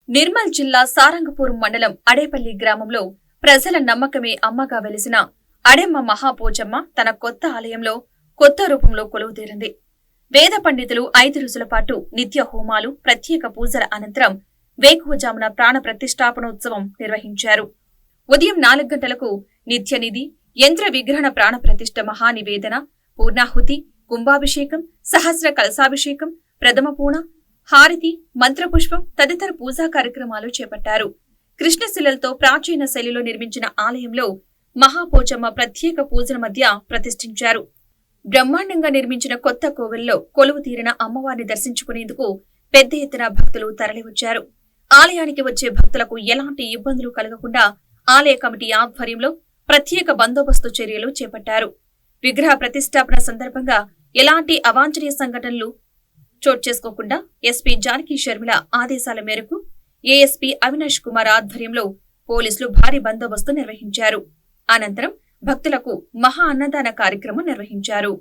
నిర్మల్ జిల్లా సారంగపూర్ మండలం అడేపల్లి గ్రామంలో ప్రజల నమ్మకమే అమ్మగా వెలిసిన అడెమ్మ మహాపోచమ్మ తన కొత్త ఆలయంలో కొత్త రూపంలో కొలువుతీరింది. వేద పండితులు 5 రోజుల పాటు నిత్య హోమాలు, ప్రత్యేక పూజల అనంతరం వేకువజామున ప్రాణ ప్రతిష్టాపనోత్సవం నిర్వహించారు. ఉదయం 4 గంటలకు నిత్యనిధి, యంత్ర విగ్రహణ ప్రాణ ప్రతిష్ఠ, మహానివేదన, పూర్ణాహుతి, కుంభాభిషేకం, సహస్ర కలశాభిషేకం, ప్రథమ పూణ, హారతి, మంత్రపుష్పం తదితర పూజా కార్యక్రమాలు చేపట్టారు. కృష్ణశిలలతో ప్రాచీన శైలిలో నిర్మించిన ఆలయంలో మహాపోచమ్మ ప్రత్యేక పూజల మధ్య ప్రతిష్ఠించారు. బ్రహ్మాండంగా నిర్మించిన కొత్త కోవెల్లో కొలువు తీరిన అమ్మవారిని దర్శించుకునేందుకు పెద్ద ఎత్తున భక్తులు తరలివచ్చారు. ఆలయానికి వచ్చే భక్తులకు ఎలాంటి ఇబ్బందులు కలగకుండా ఆలయ కమిటీ ఆధ్వర్యంలో ప్రత్యేక బందోబస్తు చర్యలు చేపట్టారు. విగ్రహ ప్రతిష్టాపన సందర్భంగా ఎలాంటి అవాంఛనీయ సంఘటనలు చోటు చేసుకోకుండా ఎస్పీ జానకి షర్మిల ఆదేశాల మేరకు ఏఎస్పీ అవినాష్ కుమార్ ఆధ్వర్యంలో పోలీసులు భారీ బందోబస్తు నిర్వహించారు. అనంతరం భక్తులకు మహా అన్నదాన కార్యక్రమం నిర్వహించారు.